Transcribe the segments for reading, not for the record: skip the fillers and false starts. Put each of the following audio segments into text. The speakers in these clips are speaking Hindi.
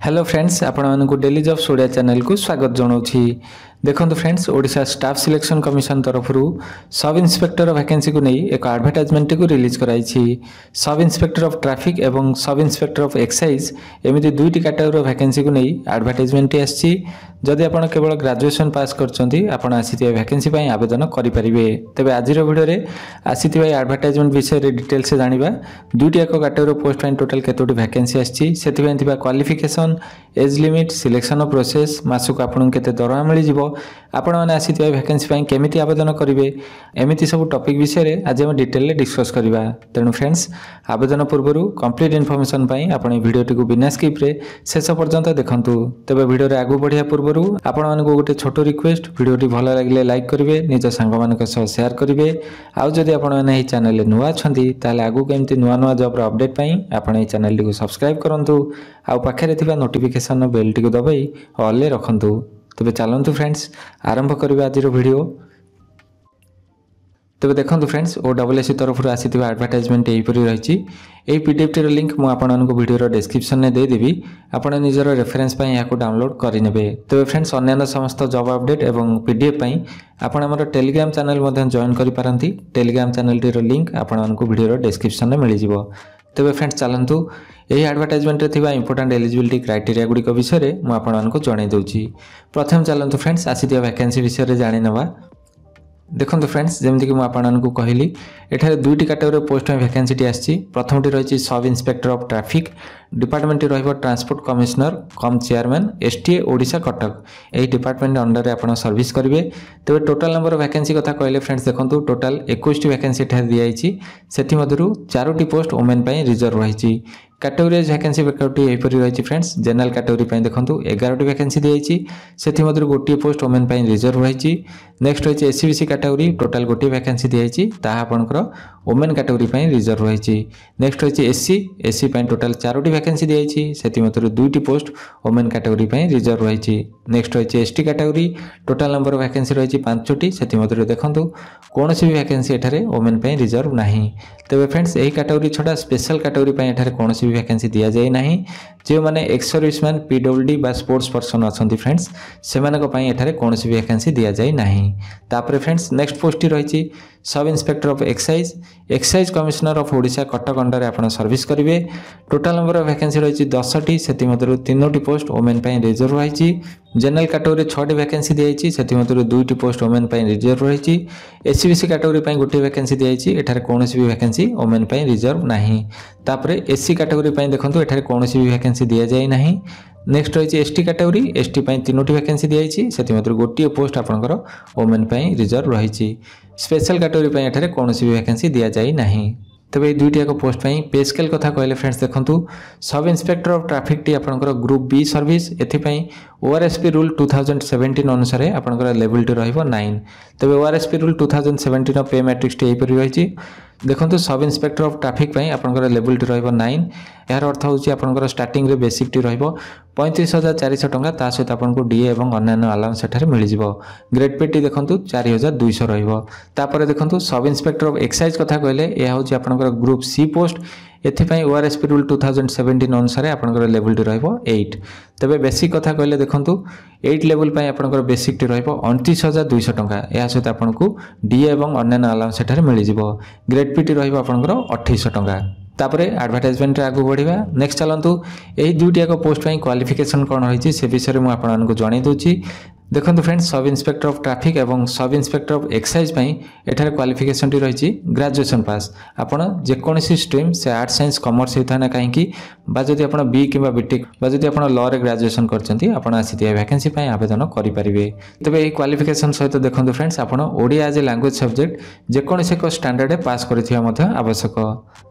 हेलो फ्रेंड्स, आपण डेली जॉब्स ओडिया चैनल को स्वागत जनाऊँगी। देखो friends, Odisha staff selection commission तरफ सब इन्स्पेक्टर वैकेंसी को नहीं एक एडवर्टाइजमेंट को रिलीज कराई। सब इन्स्पेक्टर ऑफ ट्रैफिक एवं सब इन्स्पेक्टर ऑफ एक्साइज एमती दुईटी कैटेगोरी वैकेंसी को नहीं एडवर्टाइजमेंट आसी। जदि आप केवल ग्रेजुएशन पास कर आसी वैकेंसी आवेदन करेंगे। तेज आज भिडियो आसी एडवर्टाइजमेंट विषय में डिटेल से जाना दुईटी एक कैटेगोरी पोस्ट टोटाल केतोटी वैकेंसी आसी, qualification, age limit, selection process, mask आपको केते दरमा मिल आपण मैंने आसी वैकेंसी केमिति आवेदन करेंगे, एमती सब टॉपिक विषय में आज हम डिटेल डिस्कस करवा। तेणु फ्रेंड्स, आवेदन पूर्व कंप्लीट इनफॉरमेशन आपण वीडियोटी को बिना स्किप रे शेष पर्यंत देखूँ। तेज वीडियो आगू बढ़िया पूर्व आपण मानक गोटे छोट रिक्वेस्ट, वीडियोटी भल लगे लाइक करेंगे, निज सांग मान शेयर करेंगे। आउ जदि आपण मैंने चैनल नुआ अच्छा आगू केमती नुआ नुआ जॉब अपडेट आपण चैनल को सब्सक्राइब करूँ। आउ पाखे नोटिफिकेशन बेल टी दबाई ऑल रखु। तेज चलतु फ्रेंड्स, आरंभ करवा आज वीडियो। तेज देखो फ्रेंड्स, OSSC तरफ आसी एडवर्टाइजमेंट यहीपरी रही। यही पीडीएफ टी लिंक मुझे वीडियो डिस्क्रिप्शन में देदेवी, आप निजर रेफरेंस यहाँ डाउनलोड करेंगे। तेज फ्रेंड्स, अन्य समस्त जॉब अपडेट और पीडीएफ आपण आम टेलीग्राम चैनल जॉइन करेंगे। टेलीग्राम चैनल टी लिंक आपको वीडियो डिस्क्रिप्शन में मिल जाए। तेज फ्रेंड्स, चलतु यही एडवर्टाइजमेंट रे इंपोर्टेंट एलिजिबिलिटी क्राइटेरिया गुड़िक विषय में आपको जन दूसरी। प्रथम चलतु फ्रेंड्स, आसी वैकेंसी विषय में जाणीनवा। देखो फ्रेंड्स, जमीक मुझे कहली एठारे दुईटी कैटेगोरी पोस्ट में वैकेंसी आसी। प्रथमटी रही सब इन्स्पेक्टर ऑफ ट्रैफिक डिपार्टमेंट रही ट्रांसपोर्ट कमिश्नर कम चेयरमैन STA ओडिशा कटक। यही डिपार्टमेंट अंडर में आप सर्विस करेंगे। तेज टोटाल नंबर वैकेंसी कथा कहले फ्रेंड्स, देखो टोटाल 21टी वैकेंसी दिखाई। से 4टी पोस्ट वोमेन रिजर्व रही। कैटेगोरीज वैकेंसी यहीपरी रही फ्रेंड्स। जनरल कैटेगोरी देखो 11टी वैकेंसी दी, से गोटे पोस्ट वोमेन रिजर्व रही। नेक्स्ट रही SCBC कैटेगोरी, टोटाल गोटे वैकेंसी दी, आपंकर वोमेन कैटेगोरी रिजर्व रही। नेक्स्ट रही SC टोटाल 4टी वैकेंसी दी, से दुईटी पोस्ट वोमेन कैटेगोरी रिजर्व रही। नेक्स्ट रही ST category, total number vacancy रही 5टी, से देखो कौन भी वैकेंसी एठारे वोमेन रिजर्व ना। तेज फ्रेंड्स, यही कैटेगोरी छड़ा स्पेशल कैटेगोरी एठारे कौन भी वैकेंसी दि जाए ना। जो मैंने एक्स सर्विसमैन PWD बा स्पोर्ट्स पर्सन अच्छा फ्रेंड्स, से एठारे कौन भी वैकेंसी दि जाए ना। तापर फ्रेंड्स, नेक्स्ट पोस्ट रही सब inspector of excise commissioner of Odisha Cuttack under आप सर्विस करेंगे। टोटाल नंबर वैकेंसी रही 10टी, से 3टी पोस्ट वोमेन रिजर्व रही। जनरल कैटेगोरी 6टी वैकेंसी दी, से 2टी पोस्ट वोमेन रिजर्व रही। SCBC कैटेगोरी गोटे वैकेंसी दी, एठारे कौन भी वैकेंसी वोमेन रिजर्व ना। तापर SC कैटेगोरी देखो एठारे कौन भी वैकेंसी दि जाए ना। नेक्स्ट रही ST कैटेगोरी, ST 3टी वैकेंसी दी, से गोटे पोस्ट आपंकर वोमेन रिजर्व रही। स्पेशल कैटेगोरी एठारे कौन भी वैकेंसी दि जाए ना। तेज ये दुईटी एक पोस्ट पे स्केल कथा कहले फ्रेंड्स, देखो सब इन्स्पेक्टर ऑफ ट्रैफिक टी आपंकर ग्रुप B सर्विस। एथिपाई ORSP रूल 2017 अनुसार आपंकर लेवल टी रही 9। तेज ORSP रूल 2017 पे मैट्रिक्स टी यहीपरी रही। देखो सब इन्स्पेक्टर ऑफ ट्रैफिक आपंकर लेवल टी रही 9। यार अर्थ होची आपंकर स्टार्टिंग रे बेसिक टी रही 35,400 टंका, ता सहित आपको DA और अन्य अलाउंस एठारे मिल जाए। ग्रेड पे टी देखो 4,200 रही। देखो सब इन्स्पेक्टर ऑफ एक्साइज कथा कहले यह हूँ आपंकर ग्रुप C पोस्ट। एथिपाई ORSP रूल 2017 अनुसार आपंकर लेवल टी रही 8। तेज बेसिक कथा कहले देखो 8 लेवल आपंकर बेसिक टी रही 29,200 टंका, यह सहित आपको DA और अन्य अलाउंस एठारे मिल जाए। ग्रेड पी टी रही आपंकर 2800 टंका। तापर एडवर्टाइजमेंट आगू बढ़िया। नेक्स्ट चलतु यही दुईटी एक पोस्ट क्वालिफिकेशन कौन रही से विषय में आपको जन दूसरी। देखो फ्रेंड्स, सब इन्स्पेक्टर ऑफ ट्रैफिक और सब इन्स्पेक्टर ऑफ एक्साइज एठारे क्वालिफिकेशन टी रही ग्रेजुएशन पास। आपड़ जेकोसी स्ट्रीम से आर्ट साइंस कमर्स होता ना कहीं जदि आप B कि BTEC जदि आप लॉ रे ग्रेजुएशन कर आसी वैकेंसी आवेदन करेंगे। तेज ये क्वालिफिकेशन सहित देखो फ्रेंड्स, आप Odia as a language subject जेकोसी एक स्टैंडर्ड पास कर आवश्यक।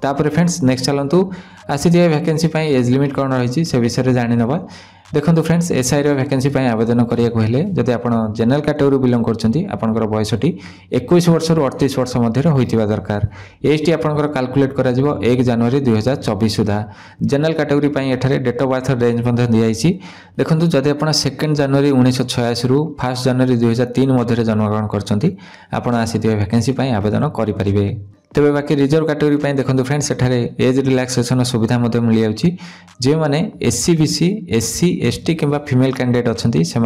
तापर फ्रेंड्स, नेक्स्ट चलतु आसी वैकेंसी एज लिमिट कौन रही से विषय में जाणीनवा। देखो फ्रेंड्स, SI वैकेंसी आवेदन करेंगे जदि आप जनरल कैटेगोरी बिलोंग कर बयसटी 21 वर्ष रु 38 वर्ष मध्य होता दरकार। एज टी आपंकर कैलकुलेट कर 1 जनवरी 2024 सुधा। जनरल कैटेगोरी एठारे डेट ऑफ बर्थ रेंज दिखाई। देखो जदि आप 2 जनवरी 1986 रु 1 जनवरी 2003 मध्य जन्मग्रहण कर आसी वैकेंसी आवेदन करेंगे। तेबे बाकी रिजर्व कैटेगरी देखो फ्रेंड्स सेठारे एज रिलैक्सेशन सुविधा मिल जाऊँगी जो मैंने एससी बीसी एससी एसटी किंबा फीमेल कैंडिडेट अच्छा से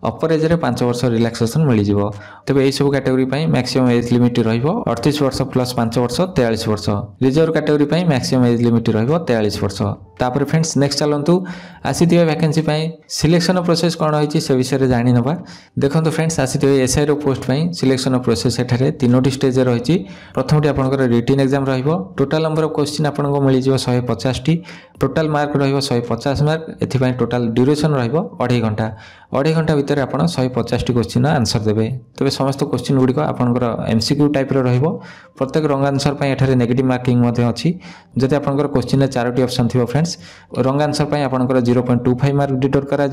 अपर एज 5 वर्ष रिलैक्सेशन मिल जाव। तेज यही सब कैटेगरी मैक्सिमम एज लिमिट रहीस वर्ष प्लस 5 वर्ष 43 वर्ष। Reserve category maximum age limit रह वर्ष। तापर फ्रेंड्स नेक्स्ट चलतु आसी वैकेंसी सिलेक्शन प्रोसेस कौन होती से विषय जानी नवा। देखो फ्रेंड्स आसी एसआई पोस्ट सिलेक्शन प्रोसेस एठारे 3टी स्टेज रही। प्रथमटी आपंकर written exam total number of question आपको मिल 150टी टोटाल मार्क रही 150 मार्क। एथि टोटाल ड्यूरेशन रही 2.5 घंटा भितर आप 150टी क्वेश्चन आंसर देवे। तेज समस्त क्वेश्चन गुड़िक आपंकर एमसीक्यू टाइप प्रत्येक रंग आंसर एठारे नेगेटिव मार्किंग अच्छी। जदि आपंकर क्वेश्चन 4टी ऑप्शन थी फ्रेंड्स रंग आंसर आपंकर 0.25 मार्क डिडक्ट करा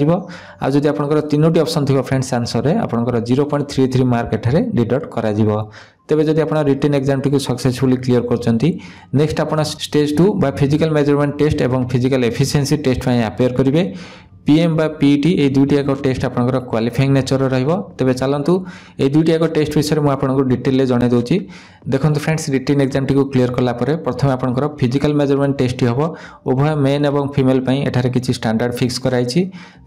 आदि आपंकर 3टी ऑप्शन थी फ्रेंड्स आंसर रे आपंकर 0.33 मार्क एठारे डिडक्ट करा तेज जब आप रिटन एग्जाम टी सक्सेसफुली क्लियर कर नेक्स्ट आप स्टेज 2 बा फिजिकल मेजरमेंट टेस्ट और फिजिकल एफिशिएंसी टेस्ट अपेयर करेंगे। पीएम बा पीईटी ये दुईटी एक टेस्ट आपंकर क्वालिफाइंग नेचर तेज चलतु ये दुईटी एक टेस्ट विषय में आपको डिटेल जन दूसरी। देखो फ्रेंड्स रिटन एग्जाम टी क्लियर कलापर प्रथम आपंकर फिजिकल मेजरमेंट टेस्ट हम उभय मेन और फीमेल एठारे किसी स्टैंडर्ड फिक्स कराई।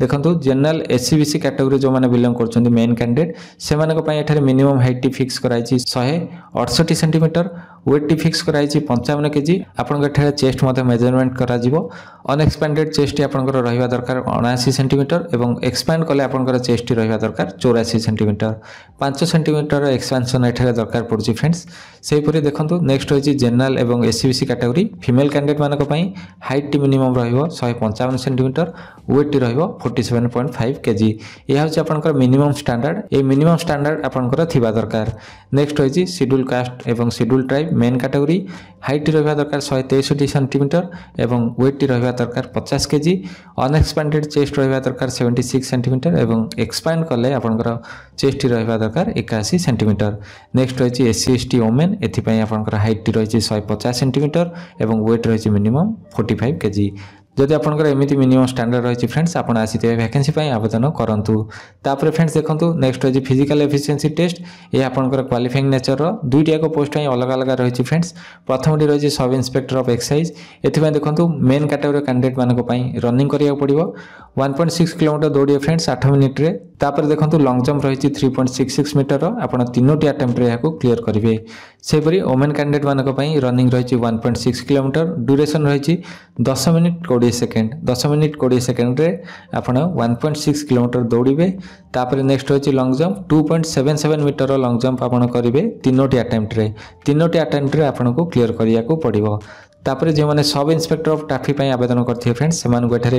देखो जनरल एससी बीसी कैटेगरी जो मैंने बिलोंग कर मेन कैंडिडेट से मिनिमम हाइट फिक्स कराई 168 सेंटीमीटर वेट टी फिक्स कराई 55 केजी। आपंकर चेस्ट मेजरमेंट करा अनएक्सपैंडेड चेस्ट आपंकर रहा दरकार 79 सेंटीमीटर और एक्सपैंड कले आपंकर चेस्ट रहा दरकार 84 सेंटीमीटर। 5 सेंटीमीटर एक्सपेंशन एठारे दरकार पड़ुछि फ्रेंड्स। सेहीपरि देखंतु नेक्स्ट होछि जनरल एवं एससीबीसी कैटेगरी फीमेल कैंडिडेट मानक पई हाइट टी मिनिमम रहिबो 155 सेंटीमीटर वेट टी रहिबो 47.5 केजी। यह होछि आपनकर मिनिमम स्टैंडर्ड। ए मिनिमम स्टैंडर्ड आपनकर थिबा दरकार। नेक्स्ट होछि शेड्यूल कास्ट एवं schedule tribe men category height रहिबा दरकार 163 सेंटीमीटर एवं वेट टी रहिबा दरकार 50 केजी। अनएक्सपैंडेड चेस्ट रहिबा दरकार 76 सेंटीमीटर एवं एक्सपैंड कले आपनकर चेस्ट रहिबा दरकार 81 सेंटीमीटर। नेक्स्ट होछि एससी एसटी वुमेन एथिपई आपनकर हाइट रही 150 सेंटीमीटर एवं वेट रही मिनिमम 45 केजी। जदि आपंकर एमती मिनिमम स्टैंडर्ड रही फ्रेंड्स आप आसी वैकेंसी आवेदन करूँ। तापर फ्रेंड्स देखो नेक्स्ट होछि फिजिकल एफिशिएंसी टेस्ट ये आपंकर क्वालिफाइंग नेचर दुईटी एक पोस्ट अलग अलग रही फ्रेंड्स। प्रथमटी रही सब इंस्पेक्टर ऑफ एक्साइज एथि देखो मेन कैटेगरी कैंडिडेट मानक रनिंग करिया पड़िबो 1.6 किलोमीटर दौड़िए फ्रेंड्स 8 मिनिट रे। तापर देखो लॉन्ग जंप रही 3.66 मीटर आप 3टी अटेम्प्ट रे क्लियर करेंगे। सेपरी वुमेन कैंडिडेट मानक रनिंग रही 1.6 किलोमीटर ड्यूरेशन रही 10 मिनिट 20 सेकेंड 10 मिनिट 20 सेकेंड रे आप 1.6 किलोमीटर दौड़े। तापर नेक्स्ट होछि long jump 2.77 metre long jump आप करेंगे 3टी अटेम्प्ट रे 3टी अटेम्प्ट रे आपको क्लियर करिया पड़िबो। तापर जो मैंने सब इंस्पेक्टर ऑफ ट्रैफिक आवेदन करते फ्रेंड्स से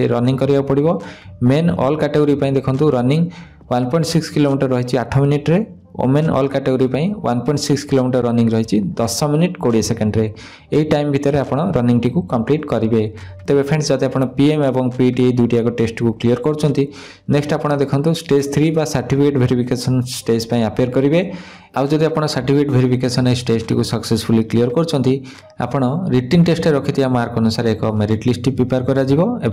रनिंग करिया पड़िबो। मेन ऑल कैटेगरी देखो रनिंग 1.6 किलोमीटर रही 8 मिनिट रे। Women all category 1.6 kilometre running रही 10 मिनिट 20 सेकेंड रे। यही टाइम भितर आप रनिंग टी कंप्लीट करेंगे। तेज फ्रेंड्स जब आप पीएम और पीईटी दुईटी एक टेस्ट को क्लियर कर नेक्स्ट आप देखो स्टेज 3 बा सर्टिफिकेट वेरिफिकेशन स्टेज अपेयर करेंगे। आउ जदि आप certificate verification stage T successfully clear कर रिटन टेस्ट रखिथिया मार्क अनुसार एक मेरिट लिस्ट प्रिपेयर करा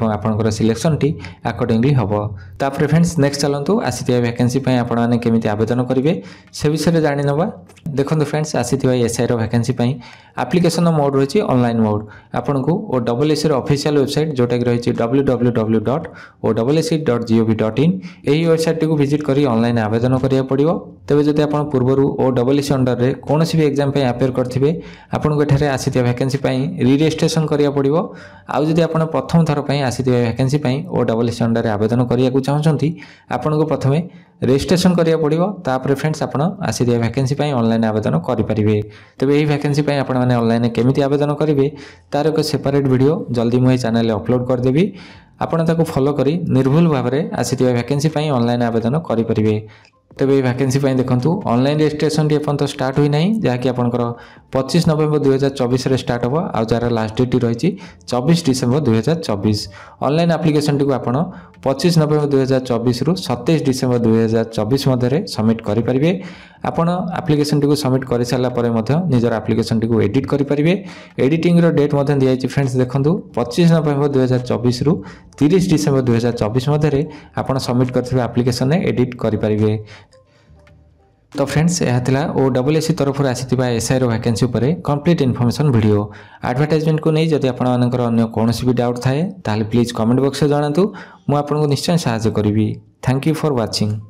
आपनकर सिलेक्शन टी अकॉर्डिंगली हम। तापर फ्रेंड्स नेक्स्ट चलतु आसी वैकेंसी आपने केमिति आवेदन करेंगे से विषय जानी नवा। देखो फ्रेंड्स आसी एसआई वैकेंसी एप्लिकेशन मोड रही ऑनलाइन मोड आपन को ओडब्ल्यूएससी ऑफिशियल वेबसाइट जोटा कि रही www.ossc.gov.in यही वेबसाइट टी विजिट करी ऑनलाइन आवेदन करिया पड़िबो। तेबे जदि आपण पूर्वरु ओडब्ल्यूएससी अंडर रे कोनोसी भी एग्जाम पे अपेयर करथिबे आपन को एठारे आसीथिया वैकेंसी री रजिस्ट्रेशन करिया पड़िबो। आउ जदि आपण प्रथम थर पई आसीथिया वैकेंसी ओडब्ल्यूएससी अंडर रे आवेदन करिया को चाहछंती आपन को प्रथमे रजिस्ट्रेशन करिया पड़िबो। तापर फ्रेंड्स आपण आसीथिया वैकेंसी ऑनलाइन आवेदन करि परिबे। तबे एही वैकेंसी आपण माने ऑनलाइन केमिति आवेदन करिवे तार एक सेपरेट वीडियो जल्दी मो चैनल रे अपलोड कर देबी। आपण ताको फॉलो करी निर्भुल भाव में आसीथिया वैकेंसी ऑनलाइन आवेदन करि परिबे। तेबे वैकेंसी देखो ऑनलाइन रजिस्ट्रेशन एपर्यंत स्टार्ट हुई ना जहाँकि आपंकर 25 नवेम्बर 2024 रे स्टार्ट हम आ जार लास्ट डेट रही 24 डिसेम्बर 2024। ऑनलाइन एप्लिकेशन टी आप 25 नवेम्बर 2024 रु 27 डिसेम्बर 2024 मध्य सबमिट करेंगे। आपड़ एप्लिकेशन टी सबमिट कर सारापर निजर एप्लिकेशन टी एडिट करेंगे। एडिटिंग डेट दिखाई फ्रेंड्स देखो 25 नवेम्बर 2024 रु 30 डिसेम्बर 2024 मध्य आप सबमिट कर एप्लिकेशन एडिट करेंगे। तो फ्रेंड्स यह थिला OSSC तरफ आसीथिबा एसआई रो वैकेंसी उपरे कंप्लीट इन्फॉर्मेशन वीडियो एडवर्टाइजमेंट को नहीं जदि आपण मानकर अन्य कोनोसी भी डाउट थाए ताले प्लीज कमेंट बॉक्स में जणातु मु आपनको निश्चय सहायता करिवि। Thank you for watching.